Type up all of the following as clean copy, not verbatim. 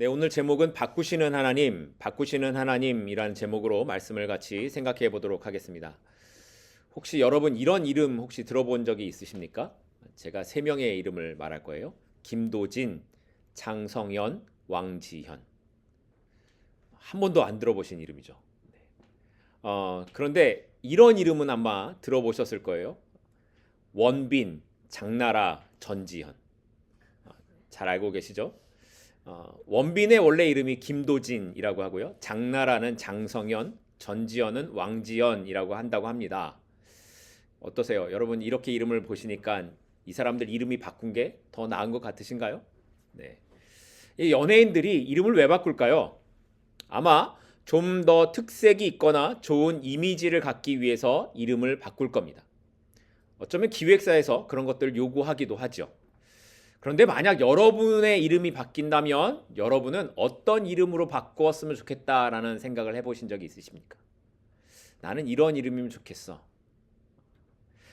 네, 오늘 제목은 바꾸시는 하나님, 바꾸시는 하나님이라는 제목으로 말씀을 같이 생각해 보도록 하겠습니다. 혹시 여러분 이런 이름 혹시 들어본 적이 있으십니까? 제가 세 명의 이름을 말할 거예요. 김도진, 장성현, 왕지현. 한 번도 안 들어보신 이름이죠. 그런데 이런 이름은 아마 들어보셨을 거예요. 원빈, 장나라, 전지현. 잘 알고 계시죠? 원빈의 원래 이름이 김도진이라고 하고요. 장나라는 장성현, 전지현은 왕지현이라고 한다고 합니다. 어떠세요? 여러분 이렇게 이름을 보시니까 이 사람들 이름이 바꾼 게 더 나은 것 같으신가요? 네. 이 연예인들이 이름을 왜 바꿀까요? 아마 좀 더 특색이 있거나 좋은 이미지를 갖기 위해서 이름을 바꿀 겁니다. 어쩌면 기획사에서 그런 것들을 요구하기도 하죠. 그런데 만약 여러분의 이름이 바뀐다면 여러분은 어떤 이름으로 바꾸었으면 좋겠다라는 생각을 해보신 적이 있으십니까? 나는 이런 이름이면 좋겠어.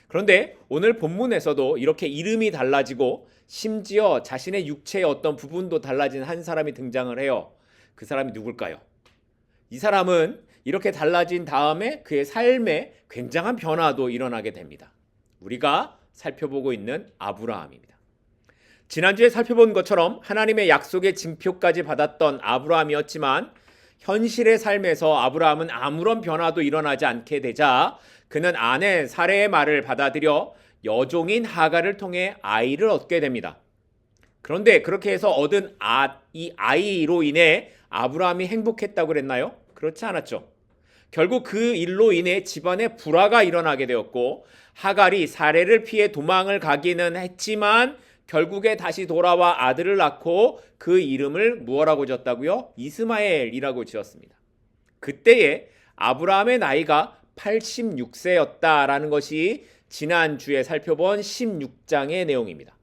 그런데 오늘 본문에서도 이렇게 이름이 달라지고 심지어 자신의 육체의 어떤 부분도 달라진 한 사람이 등장을 해요. 그 사람이 누굴까요? 이 사람은 이렇게 달라진 다음에 그의 삶에 굉장한 변화도 일어나게 됩니다. 우리가 살펴보고 있는 아브라함입니다. 지난주에 살펴본 것처럼 하나님의 약속의 징표까지 받았던 아브라함이었지만 현실의 삶에서 아브라함은 아무런 변화도 일어나지 않게 되자 그는 아내 사레의 말을 받아들여 여종인 하갈을 통해 아이를 얻게 됩니다. 그런데 그렇게 해서 얻은 이 아이로 인해 아브라함이 행복했다고 그랬나요? 그렇지 않았죠. 결국 그 일로 인해 집안에 불화가 일어나게 되었고 하갈이 사레를 피해 도망을 가기는 했지만 결국에 다시 돌아와 아들을 낳고 그 이름을 무엇라고 지었다고요? 이스마엘이라고 지었습니다. 그때에 아브라함의 나이가 86세였다라는 것이 지난주에 살펴본 16장의 내용입니다.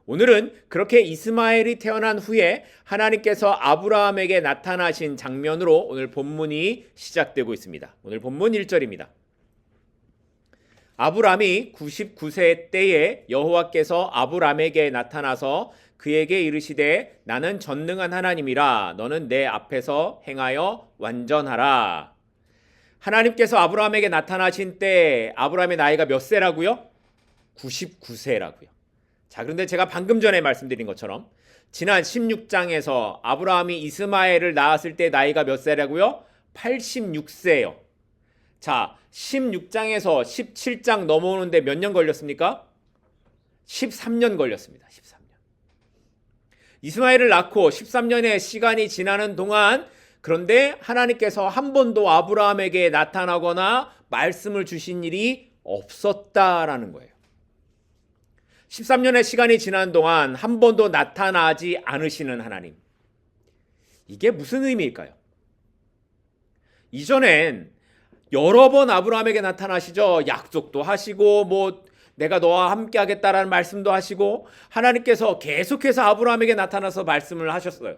오늘은 그렇게 이스마엘이 태어난 후에 하나님께서 아브라함에게 나타나신 장면으로 오늘 본문이 시작되고 있습니다. 오늘 본문 1절입니다. 아브라함이 99세 때에 여호와께서 아브라함에게 나타나서 그에게 이르시되 나는 전능한 하나님이라 너는 내 앞에서 행하여 완전하라. 하나님께서 아브라함에게 나타나신 때 아브라함의 나이가 몇 세라고요? 99세라고요. 자, 그런데 제가 방금 전에 말씀드린 것처럼 지난 16장에서 아브라함이 이스마엘을 낳았을 때 나이가 몇 세라고요? 86세예요. 자, 16장에서 17장 넘어오는데 몇 년 걸렸습니까? 13년 걸렸습니다. 13년. 이스마엘을 낳고 13년의 시간이 지나는 동안 그런데 하나님께서 한 번도 아브라함에게 나타나거나 말씀을 주신 일이 없었다라는 거예요. 13년의 시간이 지난 동안 한 번도 나타나지 않으시는 하나님. 이게 무슨 의미일까요? 이전엔 여러 번 아브라함에게 나타나시죠. 약속도 하시고 내가 너와 함께 하겠다라는 말씀도 하시고 하나님께서 계속해서 아브라함에게 나타나서 말씀을 하셨어요.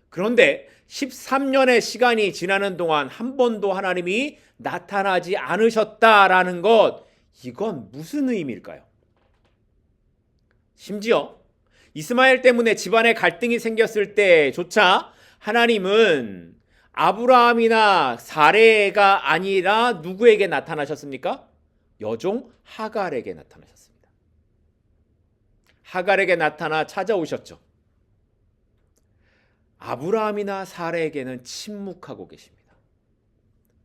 그런데 13년의 시간이 지나는 동안 한 번도 하나님이 나타나지 않으셨다라는 것, 이건 무슨 의미일까요? 심지어 이스마엘 때문에 집안에 갈등이 생겼을 때조차 하나님은 아브라함이나 사레가 아니라 누구에게 나타나셨습니까? 여종 하갈에게 나타나셨습니다. 하갈에게 나타나 찾아오셨죠. 아브라함이나 사레에게는 침묵하고 계십니다.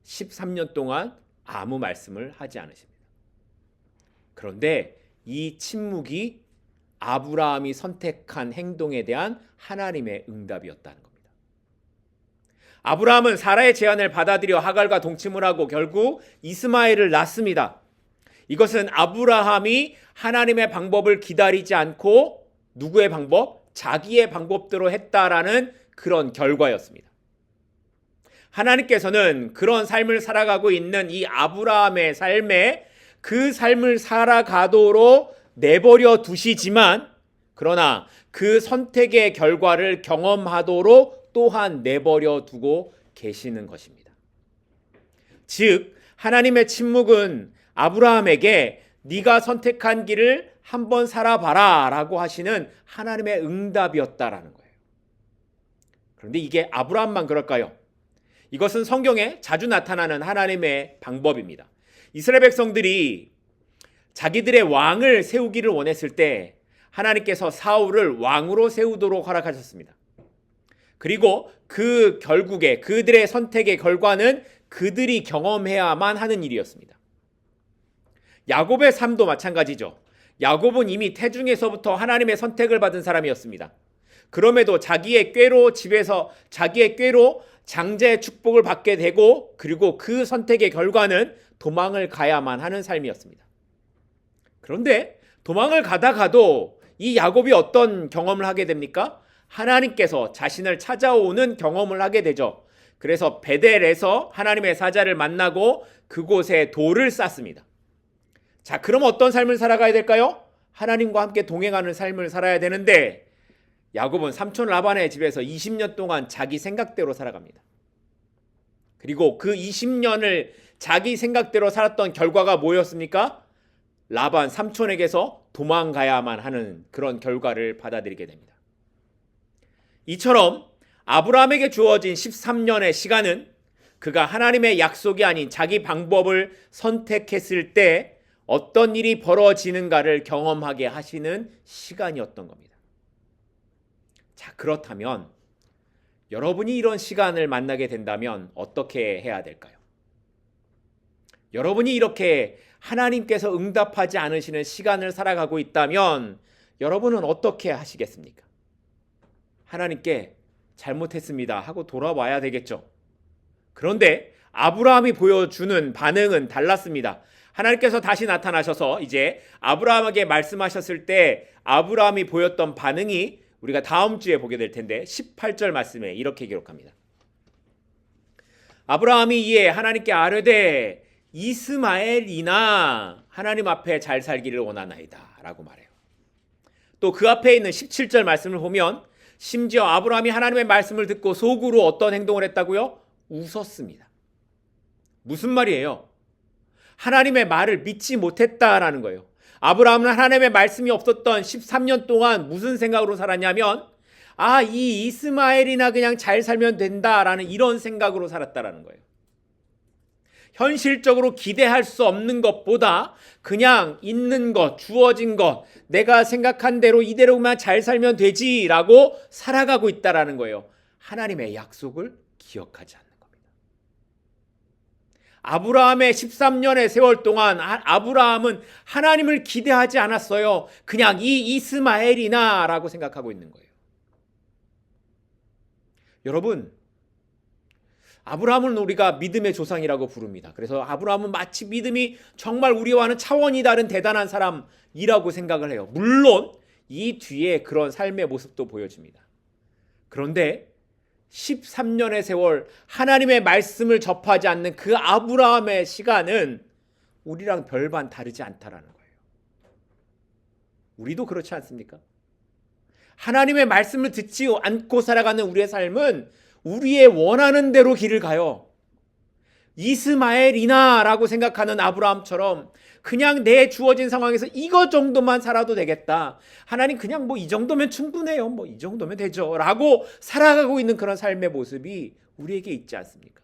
13년 동안 아무 말씀을 하지 않으십니다. 그런데 이 침묵이 아브라함이 선택한 행동에 대한 하나님의 응답이었다는 겁니다. 아브라함은 사라의 제안을 받아들여 하갈과 동침을 하고 결국 이스마엘을 낳습니다. 이것은 아브라함이 하나님의 방법을 기다리지 않고 누구의 방법? 자기의 방법대로 했다라는 그런 결과였습니다. 하나님께서는 그런 삶을 살아가고 있는 이 아브라함의 삶에 그 삶을 살아가도록 내버려 두시지만 그러나 그 선택의 결과를 경험하도록 또한 내버려 두고 계시는 것입니다. 즉 하나님의 침묵은 아브라함에게 네가 선택한 길을 한번 살아봐라 라고 하시는 하나님의 응답이었다라는 거예요. 그런데 이게 아브라함만 그럴까요? 이것은 성경에 자주 나타나는 하나님의 방법입니다. 이스라엘 백성들이 자기들의 왕을 세우기를 원했을 때 하나님께서 사울을 왕으로 세우도록 허락하셨습니다. 그리고 그 결국에 그들의 선택의 결과는 그들이 경험해야만 하는 일이었습니다. 야곱의 삶도 마찬가지죠. 야곱은 이미 태중에서부터 하나님의 선택을 받은 사람이었습니다. 그럼에도 자기의 꾀로 장자의 축복을 받게 되고, 그리고 그 선택의 결과는 도망을 가야만 하는 삶이었습니다. 그런데 도망을 가다가도 이 야곱이 어떤 경험을 하게 됩니까? 하나님께서 자신을 찾아오는 경험을 하게 되죠. 그래서 베델에서 하나님의 사자를 만나고 그곳에 돌을 쌓습니다. 자, 그럼 어떤 삶을 살아가야 될까요? 하나님과 함께 동행하는 삶을 살아야 되는데, 야곱은 삼촌 라반의 집에서 20년 동안 자기 생각대로 살아갑니다. 그리고 그 20년을 자기 생각대로 살았던 결과가 뭐였습니까? 라반 삼촌에게서 도망가야만 하는 그런 결과를 받아들이게 됩니다. 이처럼 아브라함에게 주어진 13년의 시간은 그가 하나님의 약속이 아닌 자기 방법을 선택했을 때 어떤 일이 벌어지는가를 경험하게 하시는 시간이었던 겁니다. 자, 그렇다면 여러분이 이런 시간을 만나게 된다면 어떻게 해야 될까요? 여러분이 이렇게 하나님께서 응답하지 않으시는 시간을 살아가고 있다면 여러분은 어떻게 하시겠습니까? 하나님께 잘못했습니다 하고 돌아와야 되겠죠. 그런데 아브라함이 보여주는 반응은 달랐습니다. 하나님께서 다시 나타나셔서 이제 아브라함에게 말씀하셨을 때 아브라함이 보였던 반응이 우리가 다음 주에 보게 될 텐데 18절 말씀에 이렇게 기록합니다. 아브라함이 이에 하나님께 아뢰되 이스마엘이나 하나님 앞에 잘 살기를 원하나이다 라고 말해요. 또 그 앞에 있는 17절 말씀을 보면 심지어 아브라함이 하나님의 말씀을 듣고 속으로 어떤 행동을 했다고요? 웃었습니다. 무슨 말이에요? 하나님의 말을 믿지 못했다라는 거예요. 아브라함은 하나님의 말씀이 없었던 13년 동안 무슨 생각으로 살았냐면 이 이스마엘이나 그냥 잘 살면 된다라는 이런 생각으로 살았다라는 거예요. 현실적으로 기대할 수 없는 것보다 그냥 있는 것, 주어진 것, 내가 생각한 대로 이대로만 잘 살면 되지라고 살아가고 있다라는 거예요. 하나님의 약속을 기억하지 않는 겁니다. 아브라함의 13년의 세월 동안 아브라함은 하나님을 기대하지 않았어요. 그냥 이 이스마엘이나 라고 생각하고 있는 거예요. 여러분, 아브라함은 우리가 믿음의 조상이라고 부릅니다. 그래서 아브라함은 마치 믿음이 정말 우리와는 차원이 다른 대단한 사람이라고 생각을 해요. 물론 이 뒤에 그런 삶의 모습도 보여집니다. 그런데 13년의 세월 하나님의 말씀을 접하지 않는 그 아브라함의 시간은 우리랑 별반 다르지 않다라는 거예요. 우리도 그렇지 않습니까? 하나님의 말씀을 듣지 않고 살아가는 우리의 삶은 우리의 원하는 대로 길을 가요. 이스마엘이나 라고 생각하는 아브라함처럼 그냥 내 주어진 상황에서 이거 정도만 살아도 되겠다. 하나님 그냥 이 정도면 충분해요. 이 정도면 되죠. 라고 살아가고 있는 그런 삶의 모습이 우리에게 있지 않습니까?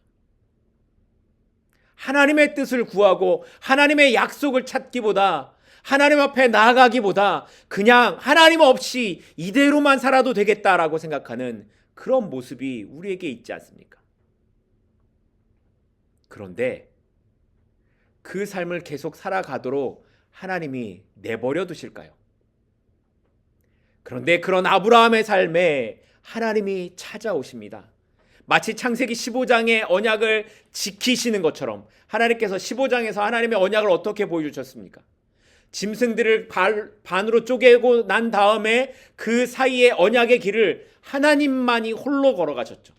하나님의 뜻을 구하고 하나님의 약속을 찾기보다 하나님 앞에 나아가기보다 그냥 하나님 없이 이대로만 살아도 되겠다라고 생각하는 그런 모습이 우리에게 있지 않습니까? 그런데 그 삶을 계속 살아가도록 하나님이 내버려 두실까요? 그런데 그런 아브라함의 삶에 하나님이 찾아오십니다. 마치 창세기 15장의 언약을 지키시는 것처럼 하나님께서 15장에서 하나님의 언약을 어떻게 보여주셨습니까? 짐승들을 반으로 쪼개고 난 다음에 그 사이에 언약의 길을 하나님만이 홀로 걸어가셨죠.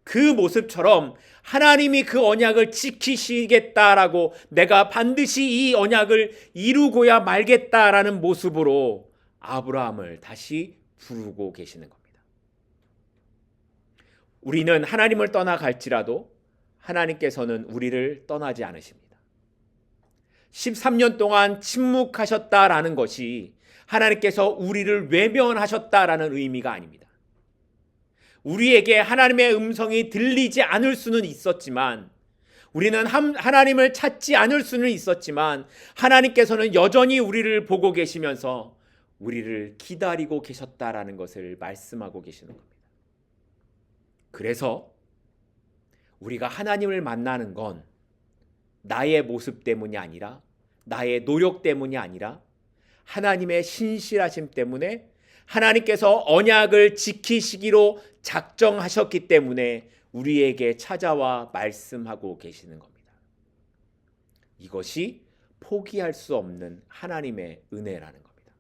그 모습처럼 하나님이 그 언약을 지키시겠다라고 내가 반드시 이 언약을 이루고야 말겠다라는 모습으로 아브라함을 다시 부르고 계시는 겁니다. 우리는 하나님을 떠나갈지라도 하나님께서는 우리를 떠나지 않으십니다. 13년 동안 침묵하셨다라는 것이 하나님께서 우리를 외면하셨다라는 의미가 아닙니다. 우리에게 하나님의 음성이 들리지 않을 수는 있었지만, 우리는 하나님을 찾지 않을 수는 있었지만, 하나님께서는 여전히 우리를 보고 계시면서 우리를 기다리고 계셨다라는 것을 말씀하고 계시는 겁니다. 그래서 우리가 하나님을 만나는 건 나의 모습 때문이 아니라, 나의 노력 때문이 아니라 하나님의 신실하심 때문에, 하나님께서 언약을 지키시기로 작정하셨기 때문에 우리에게 찾아와 말씀하고 계시는 겁니다. 이것이 포기할 수 없는 하나님의 은혜라는 겁니다.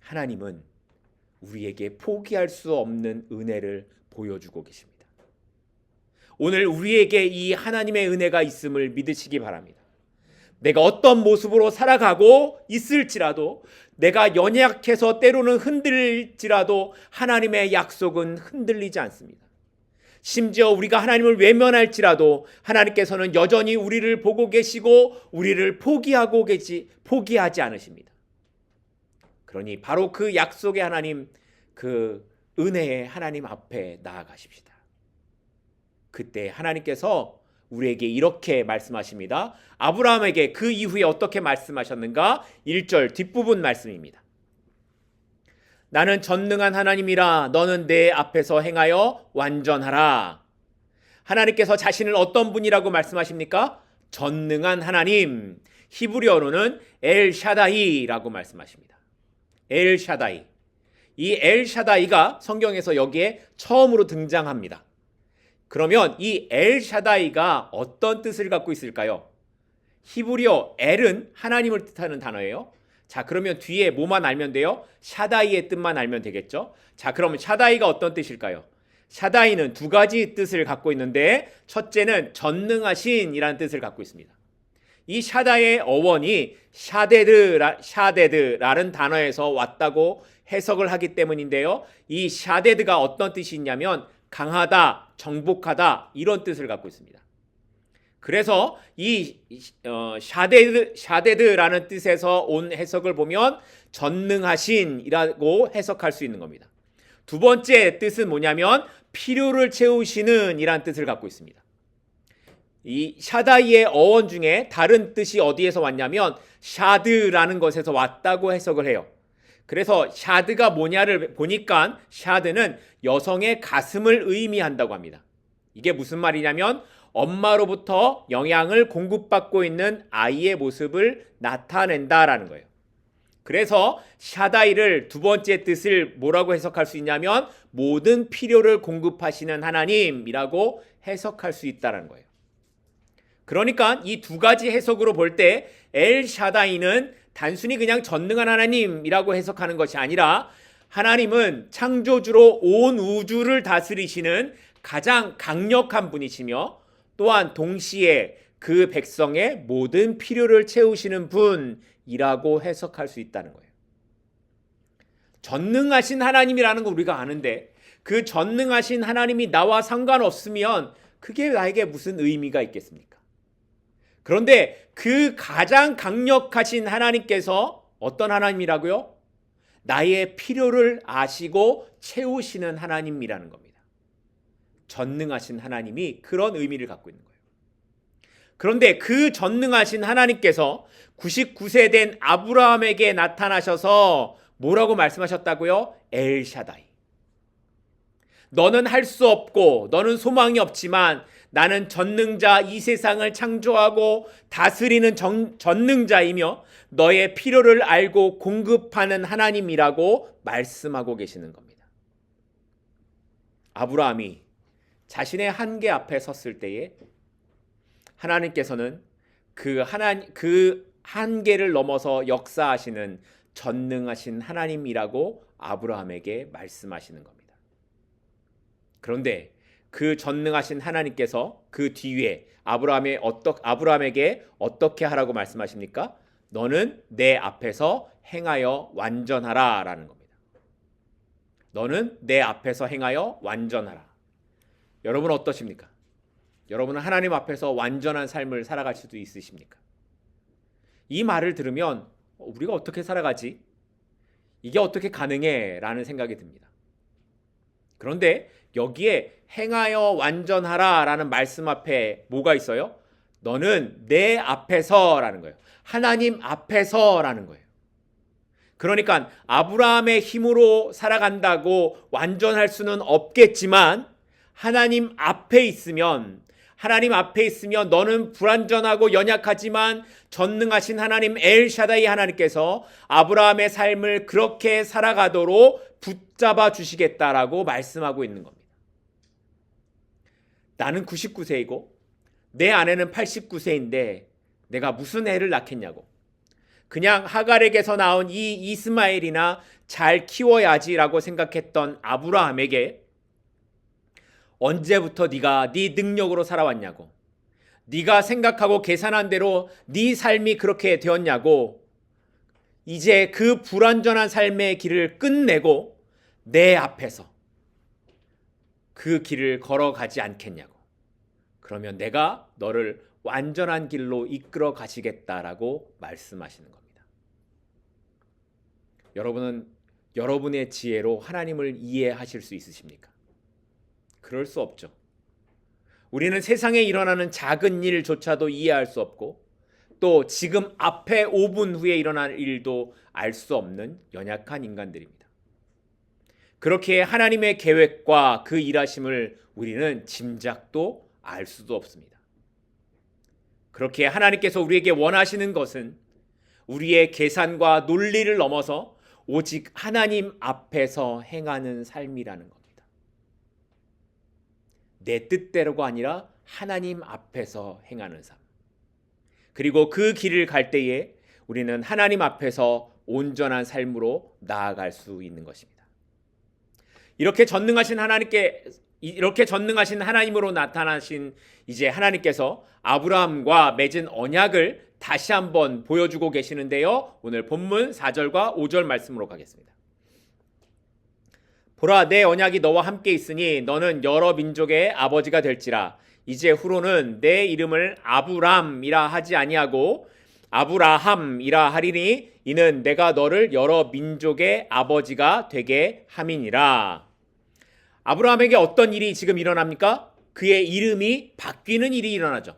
하나님은 우리에게 포기할 수 없는 은혜를 보여주고 계십니다. 오늘 우리에게 이 하나님의 은혜가 있음을 믿으시기 바랍니다. 내가 어떤 모습으로 살아가고 있을지라도, 내가 연약해서 때로는 흔들릴지라도 하나님의 약속은 흔들리지 않습니다. 심지어 우리가 하나님을 외면할지라도 하나님께서는 여전히 우리를 보고 계시고 우리를 포기하지 않으십니다. 그러니 바로 그 약속의 하나님, 그 은혜의 하나님 앞에 나아가십시다. 그때 하나님께서 우리에게 이렇게 말씀하십니다. 아브라함에게 그 이후에 어떻게 말씀하셨는가? 1절 뒷부분 말씀입니다. 나는 전능한 하나님이라 너는 내 앞에서 행하여 완전하라. 하나님께서 자신을 어떤 분이라고 말씀하십니까? 전능한 하나님. 히브리어로는 엘샤다이라고 말씀하십니다. 엘샤다이. 이 엘샤다이가 성경에서 여기에 처음으로 등장합니다. 그러면 이 엘샤다이가 어떤 뜻을 갖고 있을까요? 히브리어 엘은 하나님을 뜻하는 단어예요. 자, 그러면 뒤에 뭐만 알면 돼요? 샤다이의 뜻만 알면 되겠죠? 자, 그러면 샤다이가 어떤 뜻일까요? 샤다이는 두 가지 뜻을 갖고 있는데, 첫째는 전능하신이라는 뜻을 갖고 있습니다. 이 샤다이의 어원이 샤데드라는 단어에서 왔다고 해석을 하기 때문인데요. 이 샤데드가 어떤 뜻이 있냐면 강하다, 정복하다, 이런 뜻을 갖고 있습니다. 그래서 이 샤데드라는 뜻에서 온 해석을 보면 전능하신이라고 해석할 수 있는 겁니다. 두 번째 뜻은 뭐냐면 필요를 채우시는 이란 뜻을 갖고 있습니다. 이 샤다이의 어원 중에 다른 뜻이 어디에서 왔냐면 샤드라는 것에서 왔다고 해석을 해요. 그래서 샤드가 뭐냐를 보니까 샤드는 여성의 가슴을 의미한다고 합니다. 이게 무슨 말이냐면 엄마로부터 영양을 공급받고 있는 아이의 모습을 나타낸다라는 거예요. 그래서 샤다이를 두 번째 뜻을 뭐라고 해석할 수 있냐면 모든 필요를 공급하시는 하나님이라고 해석할 수 있다는 거예요. 그러니까 이 두 가지 해석으로 볼 때 엘샤다이는 단순히 그냥 전능한 하나님이라고 해석하는 것이 아니라 하나님은 창조주로 온 우주를 다스리시는 가장 강력한 분이시며 또한 동시에 그 백성의 모든 필요를 채우시는 분이라고 해석할 수 있다는 거예요. 전능하신 하나님이라는 거 우리가 아는데 그 전능하신 하나님이 나와 상관없으면 그게 나에게 무슨 의미가 있겠습니까? 그런데 그 가장 강력하신 하나님께서 어떤 하나님이라고요? 나의 필요를 아시고 채우시는 하나님이라는 겁니다. 전능하신 하나님이 그런 의미를 갖고 있는 거예요. 그런데 그 전능하신 하나님께서 99세 된 아브라함에게 나타나셔서 뭐라고 말씀하셨다고요? 엘샤다이. 너는 할 수 없고 너는 소망이 없지만 나는 전능자, 이 세상을 창조하고 다스리는 전능자이며 너의 필요를 알고 공급하는 하나님이라고 말씀하고 계시는 겁니다. 아브라함이 자신의 한계 앞에 섰을 때에 하나님께서는 그 한계를 넘어서 역사하시는 전능하신 하나님이라고 아브라함에게 말씀하시는 겁니다. 그런데 그 전능하신 하나님께서 그 뒤에 아브라함에게 어떻게 하라고 말씀하십니까? 너는 내 앞에서 행하여 완전하라 라는 겁니다. 너는 내 앞에서 행하여 완전하라. 여러분 어떠십니까? 여러분은 하나님 앞에서 완전한 삶을 살아갈 수도 있으십니까? 이 말을 들으면 우리가 어떻게 살아가지? 이게 어떻게 가능해? 라는 생각이 듭니다. 그런데 여기에 행하여 완전하라 라는 말씀 앞에 뭐가 있어요? 너는 내 앞에서라는 거예요. 하나님 앞에서라는 거예요. 그러니까 아브라함의 힘으로 살아간다고 완전할 수는 없겠지만 하나님 앞에 있으면 너는 불완전하고 연약하지만 전능하신 하나님 엘샤다이 하나님께서 아브라함의 삶을 그렇게 살아가도록 붙잡아 주시겠다라고 말씀하고 있는 겁니다. 나는 99세이고 내 아내는 89세인데 내가 무슨 애를 낳겠냐고. 그냥 하갈에게서 나온 이 이스마엘이나 잘 키워야지라고 생각했던 아브라함에게 언제부터 네가 네 능력으로 살아왔냐고, 네가 생각하고 계산한 대로 네 삶이 그렇게 되었냐고, 이제 그 불완전한 삶의 길을 끝내고 내 앞에서 그 길을 걸어가지 않겠냐고. 그러면 내가 너를 완전한 길로 이끌어 가시겠다라고 말씀하시는 겁니다. 여러분은 여러분의 지혜로 하나님을 이해하실 수 있으십니까? 그럴 수 없죠. 우리는 세상에 일어나는 작은 일조차도 이해할 수 없고 또 지금 앞에 5분 후에 일어날 일도 알 수 없는 연약한 인간들입니다. 그렇게 하나님의 계획과 그 일하심을 우리는 짐작도 알 수도 없습니다. 그렇게 하나님께서 우리에게 원하시는 것은 우리의 계산과 논리를 넘어서 오직 하나님 앞에서 행하는 삶이라는 겁니다. 내 뜻대로가 아니라 하나님 앞에서 행하는 삶. 그리고 그 길을 갈 때에 우리는 하나님 앞에서 온전한 삶으로 나아갈 수 있는 것입니다. 이렇게 전능하신 하나님으로 나타나신 이제 하나님께서 아브라함과 맺은 언약을 다시 한번 보여주고 계시는데요. 오늘 본문 4절과 5절 말씀으로 가겠습니다. 보라, 내 언약이 너와 함께 있으니 너는 여러 민족의 아버지가 될지라. 이제 후로는 내 이름을 아브람이라 하지 아니하고 아브라함이라 하리니 이는 내가 너를 여러 민족의 아버지가 되게 함이니라. 아브라함에게 어떤 일이 지금 일어납니까? 그의 이름이 바뀌는 일이 일어나죠.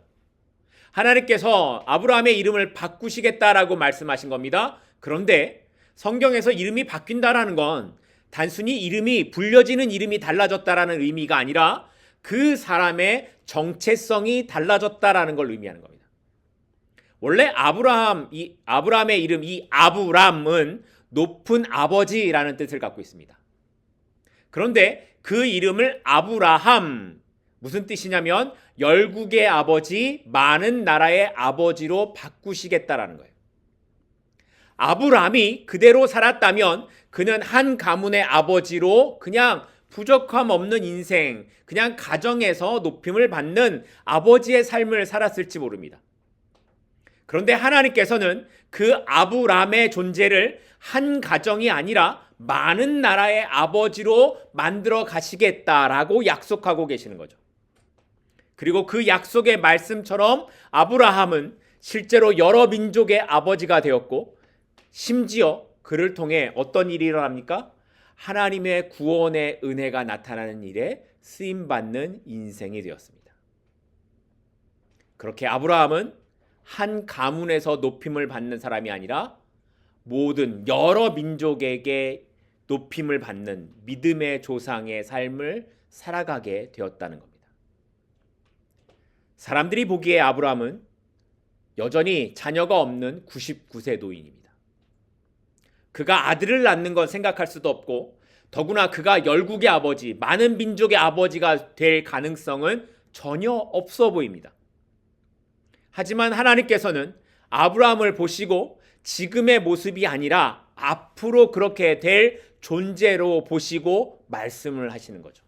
하나님께서 아브라함의 이름을 바꾸시겠다라고 말씀하신 겁니다. 그런데 성경에서 이름이 바뀐다라는 건 단순히 이름이 불려지는 이름이 달라졌다라는 의미가 아니라 그 사람의 정체성이 달라졌다라는 걸 의미하는 겁니다. 원래 아브라함의 이름 이 아브람은 높은 아버지라는 뜻을 갖고 있습니다. 그런데 그 이름을 아브라함, 무슨 뜻이냐면 열국의 아버지, 많은 나라의 아버지로 바꾸시겠다라는 거예요. 아브람이 그대로 살았다면 그는 한 가문의 아버지로 그냥 부족함 없는 인생, 그냥 가정에서 높임을 받는 아버지의 삶을 살았을지 모릅니다. 그런데 하나님께서는 그 아브람의 존재를 한 가정이 아니라 많은 나라의 아버지로 만들어 가시겠다라고 약속하고 계시는 거죠. 그리고 그 약속의 말씀처럼 아브라함은 실제로 여러 민족의 아버지가 되었고 심지어 그를 통해 어떤 일이 일어납니까? 하나님의 구원의 은혜가 나타나는 일에 쓰임받는 인생이 되었습니다. 그렇게 아브라함은 한 가문에서 높임을 받는 사람이 아니라 모든 여러 민족에게 높임을 받는 믿음의 조상의 삶을 살아가게 되었다는 겁니다. 사람들이 보기에 아브라함은 여전히 자녀가 없는 99세 노인입니다. 그가 아들을 낳는 건 생각할 수도 없고 더구나 그가 열국의 아버지, 많은 민족의 아버지가 될 가능성은 전혀 없어 보입니다. 하지만 하나님께서는 아브라함을 보시고 지금의 모습이 아니라 앞으로 그렇게 될 존재로 보시고 말씀을 하시는 거죠.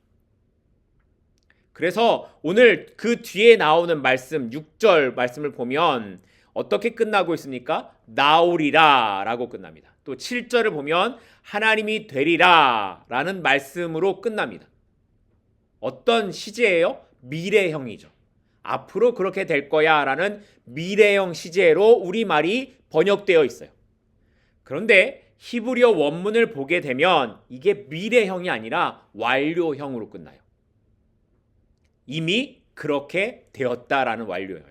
그래서 오늘 그 뒤에 나오는 말씀 6절 말씀을 보면 어떻게 끝나고 있습니까? 나오리라 라고 끝납니다. 또 7절을 보면 하나님이 되리라 라는 말씀으로 끝납니다. 어떤 시제예요? 미래형이죠. 앞으로 그렇게 될 거야 라는 미래형 시제로 우리말이 번역되어 있어요. 그런데 히브리어 원문을 보게 되면 이게 미래형이 아니라 완료형으로 끝나요. 이미 그렇게 되었다라는 완료형.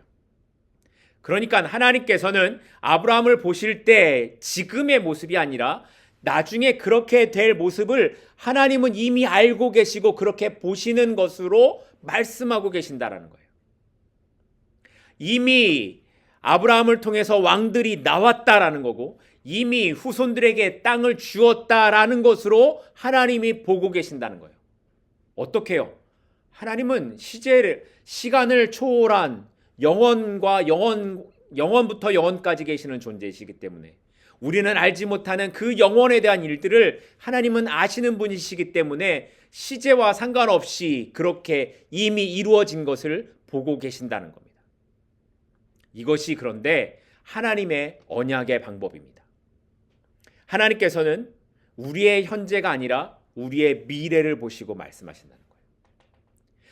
그러니까 하나님께서는 아브라함을 보실 때 지금의 모습이 아니라 나중에 그렇게 될 모습을 하나님은 이미 알고 계시고 그렇게 보시는 것으로 말씀하고 계신다라는 거예요. 이미 아브라함을 통해서 왕들이 나왔다라는 거고 이미 후손들에게 땅을 주었다라는 것으로 하나님이 보고 계신다는 거예요. 어떻게요? 하나님은 시간을 초월한 영원부터 영원까지 계시는 존재이시기 때문에 우리는 알지 못하는 그 영원에 대한 일들을 하나님은 아시는 분이시기 때문에 시제와 상관없이 그렇게 이미 이루어진 것을 보고 계신다는 겁니다. 이것이 그런데 하나님의 언약의 방법입니다. 하나님께서는 우리의 현재가 아니라 우리의 미래를 보시고 말씀하신다는 거예요.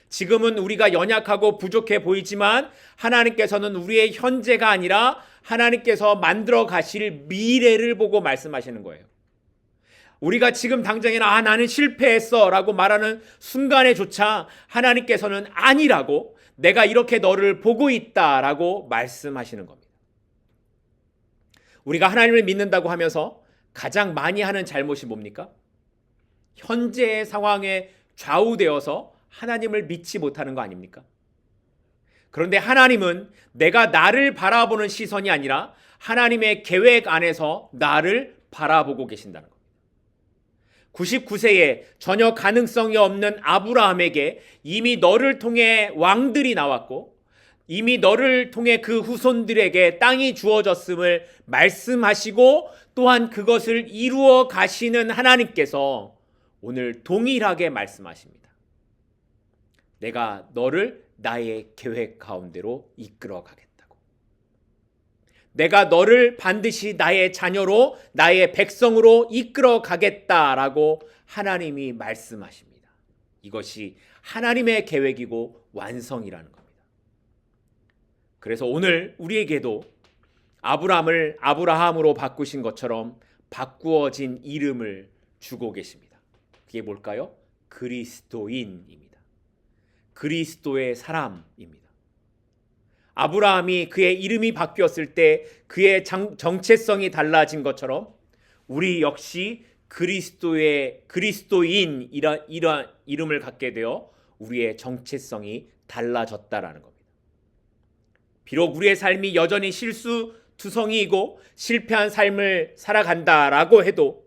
지금은 우리가 연약하고 부족해 보이지만 하나님께서는 우리의 현재가 아니라 하나님께서 만들어 가실 미래를 보고 말씀하시는 거예요. 우리가 지금 당장에는 나는 실패했어 라고 말하는 순간에조차 하나님께서는 아니라고 내가 이렇게 너를 보고 있다 라고 말씀하시는 겁니다. 우리가 하나님을 믿는다고 하면서 가장 많이 하는 잘못이 뭡니까? 현재의 상황에 좌우되어서 하나님을 믿지 못하는 거 아닙니까? 그런데 하나님은 내가 나를 바라보는 시선이 아니라 하나님의 계획 안에서 나를 바라보고 계신다는 겁니다. 99세에 전혀 가능성이 없는 아브라함에게 이미 너를 통해 왕들이 나왔고 이미 너를 통해 그 후손들에게 땅이 주어졌음을 말씀하시고 또한 그것을 이루어 가시는 하나님께서 오늘 동일하게 말씀하십니다. 내가 너를 나의 계획 가운데로 이끌어 가겠다고. 내가 너를 반드시 나의 자녀로 나의 백성으로 이끌어 가겠다라고 하나님이 말씀하십니다. 이것이 하나님의 계획이고 완성이라는 겁니다. 그래서 오늘 우리에게도 아브라함을 아브라함으로 바꾸신 것처럼 바꾸어진 이름을 주고 계십니다. 그게 뭘까요? 그리스도인입니다. 그리스도의 사람입니다. 아브라함이 그의 이름이 바뀌었을 때 그의 정체성이 달라진 것처럼 우리 역시 그리스도인 이런 이름을 갖게 되어 우리의 정체성이 달라졌다라는 겁니다. 비록 우리의 삶이 여전히 실수투성이이고 실패한 삶을 살아간다라고 해도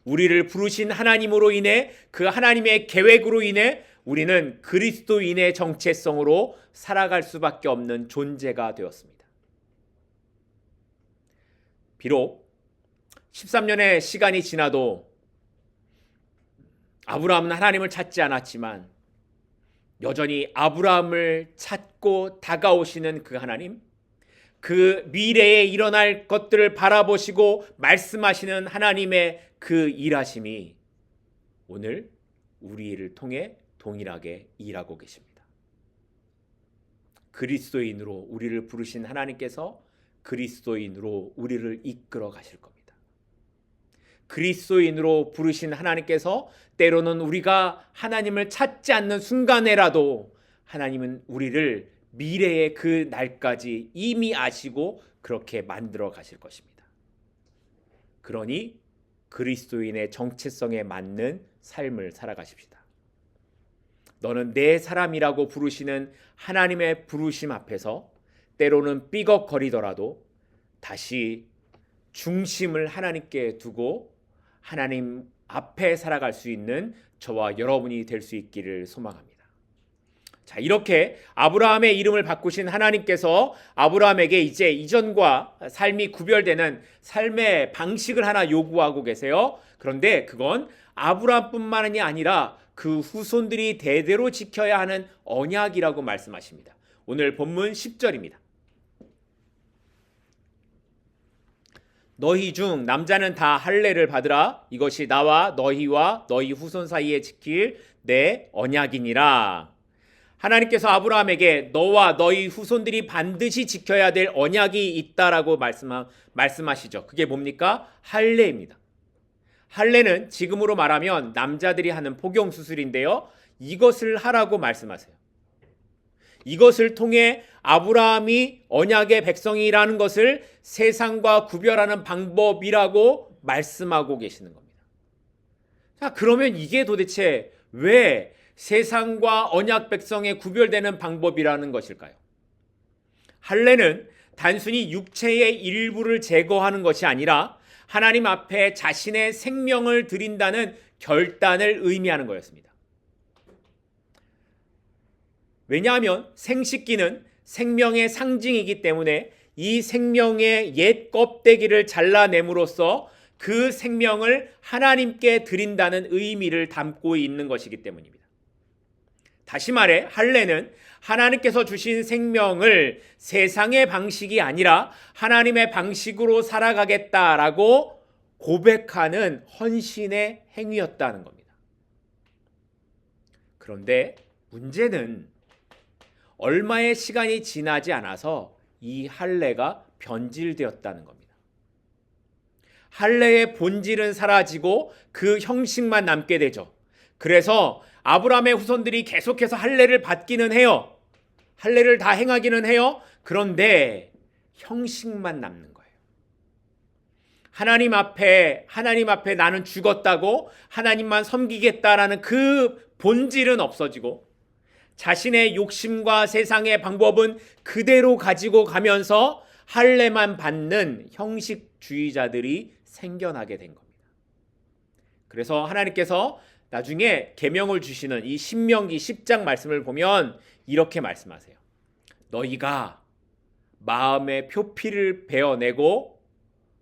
우리를 부르신 하나님으로 인해 그 하나님의 계획으로 인해 우리는 그리스도인의 정체성으로 살아갈 수밖에 없는 존재가 되었습니다. 비록 13년의 시간이 지나도 아브라함은 하나님을 찾지 않았지만 여전히 아브라함을 찾고 다가오시는 그 하나님, 그 미래에 일어날 것들을 바라보시고 말씀하시는 하나님의 그 일하심이 오늘 우리를 통해 동일하게 일하고 계십니다. 그리스도인으로 우리를 부르신 하나님께서 그리스도인으로 우리를 이끌어 가실 겁니다. 그리스도인으로 부르신 하나님께서 때로는 우리가 하나님을 찾지 않는 순간에라도 하나님은 우리를 미래의 그 날까지 이미 아시고 그렇게 만들어 가실 것입니다. 그러니 그리스도인의 정체성에 맞는 삶을 살아가십시다. 너는 내 사람이라고 부르시는 하나님의 부르심 앞에서 때로는 삐걱거리더라도 다시 중심을 하나님께 두고 하나님 앞에 살아갈 수 있는 저와 여러분이 될 수 있기를 소망합니다. 자, 이렇게 아브라함의 이름을 바꾸신 하나님께서 아브라함에게 이제 이전과 삶이 구별되는 삶의 방식을 하나 요구하고 계세요. 그런데 그건 아브라함뿐만이 아니라 그 후손들이 대대로 지켜야 하는 언약이라고 말씀하십니다. 오늘 본문 10절입니다. 너희 중 남자는 다 할례를 받으라. 이것이 나와 너희와 너희 후손 사이에 지킬 내 언약이니라. 하나님께서 아브라함에게 너와 너희 후손들이 반드시 지켜야 될 언약이 있다라고 말씀하시죠. 그게 뭡니까? 할례입니다. 할례는 지금으로 말하면 남자들이 하는 복용 수술인데요. 이것을 하라고 말씀하세요. 이것을 통해 아브라함이 언약의 백성이라는 것을 세상과 구별하는 방법이라고 말씀하고 계시는 겁니다. 자, 그러면 이게 도대체 왜 세상과 언약 백성에 구별되는 방법이라는 것일까요? 할례는 단순히 육체의 일부를 제거하는 것이 아니라 하나님 앞에 자신의 생명을 드린다는 결단을 의미하는 거였습니다. 왜냐하면 생식기는 생명의 상징이기 때문에 이 생명의 옛 껍데기를 잘라냄으로써 그 생명을 하나님께 드린다는 의미를 담고 있는 것이기 때문입니다. 다시 말해 할례는 하나님께서 주신 생명을 세상의 방식이 아니라 하나님의 방식으로 살아가겠다라고 고백하는 헌신의 행위였다는 겁니다. 그런데 문제는 얼마의 시간이 지나지 않아서 이 할례가 변질되었다는 겁니다. 할례의 본질은 사라지고 그 형식만 남게 되죠. 그래서 아브라함의 후손들이 계속해서 할례를 받기는 해요. 할례를 다 행하기는 해요. 그런데 형식만 남는 거예요. 하나님 앞에 나는 죽었다고 하나님만 섬기겠다라는 그 본질은 없어지고 자신의 욕심과 세상의 방법은 그대로 가지고 가면서 할례만 받는 형식주의자들이 생겨나게 된 겁니다. 그래서 하나님께서 나중에 계명을 주시는 이 신명기 10장 말씀을 보면 이렇게 말씀하세요. 너희가 마음의 표피를 베어내고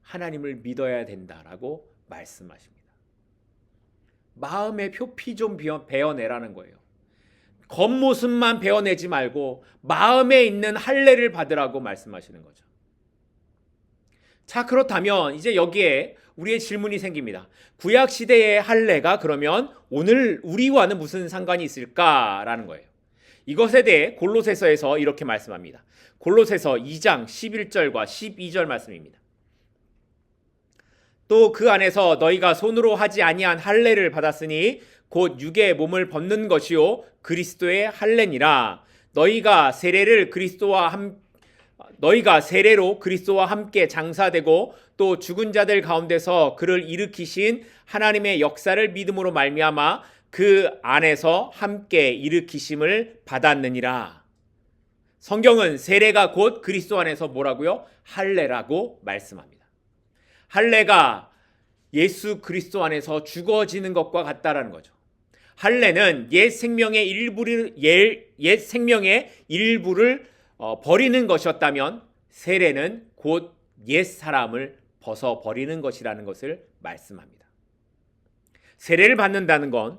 하나님을 믿어야 된다라고 말씀하십니다. 마음의 표피 좀 베어내라는 거예요. 겉모습만 베어내지 말고 마음에 있는 할례를 받으라고 말씀하시는 거죠. 자, 그렇다면 이제 여기에 우리의 질문이 생깁니다. 구약 시대의 할례가 그러면 오늘 우리와는 무슨 상관이 있을까라는 거예요. 이것에 대해 골로새서에서 이렇게 말씀합니다. 골로새서 2장 11절과 12절 말씀입니다. 또 그 안에서 너희가 손으로 하지 아니한 할례를 받았으니 곧 육의 몸을 벗는 것이요 그리스도의 할례니라. 너희가 세례로 그리스도와 함께 장사되고 또 죽은 자들 가운데서 그를 일으키신 하나님의 역사를 믿음으로 말미암아 그 안에서 함께 일으키심을 받았느니라. 성경은 세례가 곧 그리스도 안에서 뭐라고요? 할례라고 말씀합니다. 할례가 예수 그리스도 안에서 죽어지는 것과 같다라는 거죠. 할례는 옛 생명의 일부를 버리는 것이었다면 세례는 곧 옛 사람을 벗어버리는 것이라는 것을 말씀합니다. 세례를 받는다는 건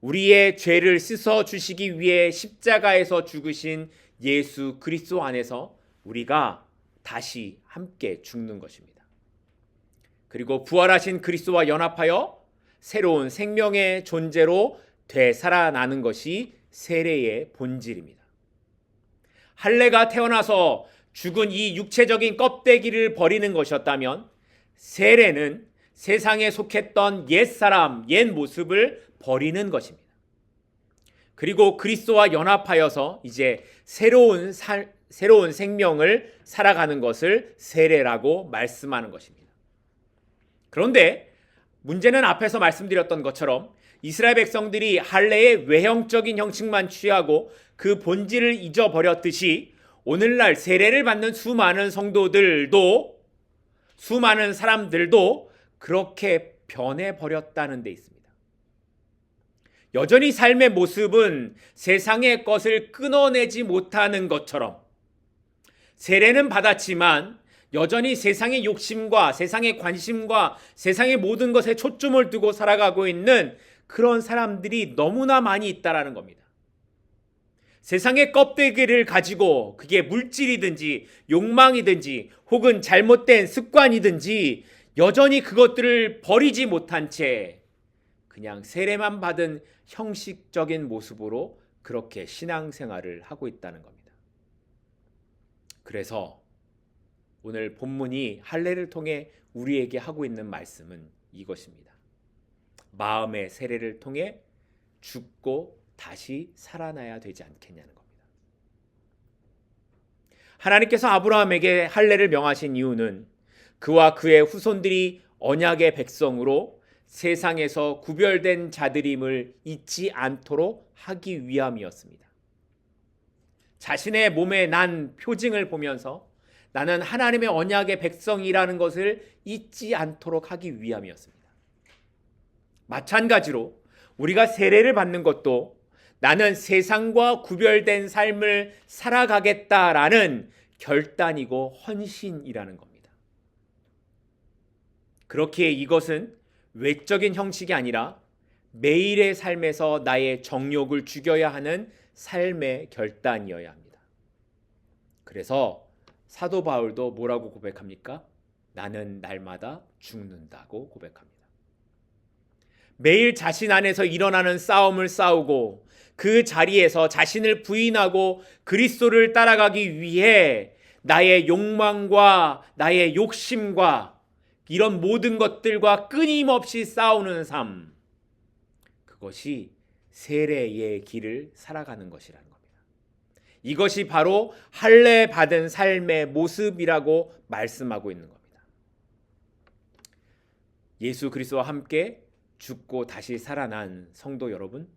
우리의 죄를 씻어주시기 위해 십자가에서 죽으신 예수 그리스도 안에서 우리가 다시 함께 죽는 것입니다. 그리고 부활하신 그리스도와 연합하여 새로운 생명의 존재로 되살아나는 것이 세례의 본질입니다. 할례가 태어나서 죽은 이 육체적인 껍데기를 버리는 것이었다면 세례는 세상에 속했던 옛사람, 옛 모습을 버리는 것입니다. 그리고 그리스도와 연합하여서 이제 새로운 생명을 살아가는 것을 세례라고 말씀하는 것입니다. 그런데 문제는 앞에서 말씀드렸던 것처럼 이스라엘 백성들이 할례의 외형적인 형식만 취하고 그 본질을 잊어버렸듯이 오늘날 세례를 받는 수많은 성도들도 수많은 사람들도 그렇게 변해버렸다는 데 있습니다. 여전히 삶의 모습은 세상의 것을 끊어내지 못하는 것처럼 세례는 받았지만 여전히 세상의 욕심과 세상의 관심과 세상의 모든 것에 초점을 두고 살아가고 있는 그런 사람들이 너무나 많이 있다라는 겁니다. 세상의 껍데기를 가지고 그게 물질이든지 욕망이든지 혹은 잘못된 습관이든지 여전히 그것들을 버리지 못한 채 그냥 세례만 받은 형식적인 모습으로 그렇게 신앙생활을 하고 있다는 겁니다. 그래서 오늘 본문이 할례를 통해 우리에게 하고 있는 말씀은 이것입니다. 마음의 세례를 통해 죽고 다시 살아나야 되지 않겠냐는 겁니다. 하나님께서 아브라함에게 할례를 명하신 이유는 그와 그의 후손들이 언약의 백성으로 세상에서 구별된 자들임을 잊지 않도록 하기 위함이었습니다. 자신의 몸에 난 표징을 보면서 나는 하나님의 언약의 백성이라는 것을 잊지 않도록 하기 위함이었습니다. 마찬가지로 우리가 세례를 받는 것도 나는 세상과 구별된 삶을 살아가겠다라는 결단이고 헌신이라는 겁니다. 그렇기에 이것은 외적인 형식이 아니라 매일의 삶에서 나의 정욕을 죽여야 하는 삶의 결단이어야 합니다. 그래서 사도 바울도 뭐라고 고백합니까? 나는 날마다 죽는다고 고백합니다. 매일 자신 안에서 일어나는 싸움을 싸우고 그 자리에서 자신을 부인하고 그리스도를 따라가기 위해 나의 욕망과 나의 욕심과 이런 모든 것들과 끊임없이 싸우는 삶, 그것이 세례의 길을 살아가는 것이라는 겁니다. 이것이 바로 할례 받은 삶의 모습이라고 말씀하고 있는 겁니다. 예수 그리스도와 함께 죽고 다시 살아난 성도 여러분,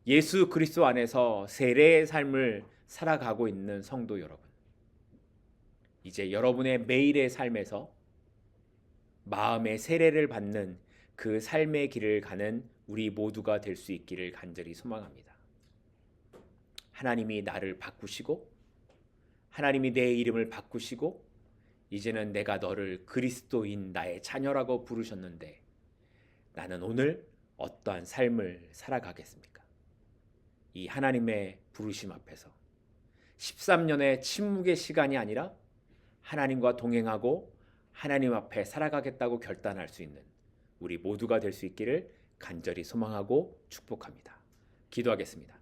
예수 그리스도 안에서 세례의 삶을 살아가고 있는 성도 여러분, 이제 여러분의 매일의 삶에서 마음의 세례를 받는 그 삶의 길을 가는 우리 모두가 될 수 있기를 간절히 소망합니다. 하나님이 나를 바꾸시고 하나님이 내 이름을 바꾸시고 이제는 내가 너를 그리스도인 나의 자녀라고 부르셨는데 나는 오늘 어떠한 삶을 살아가겠습니까? 이 하나님의 부르심 앞에서 13년의 침묵의 시간이 아니라 하나님과 동행하고 하나님 앞에 살아가겠다고 결단할 수 있는 우리 모두가 될 수 있기를 간절히 소망하고 축복합니다. 기도하겠습니다.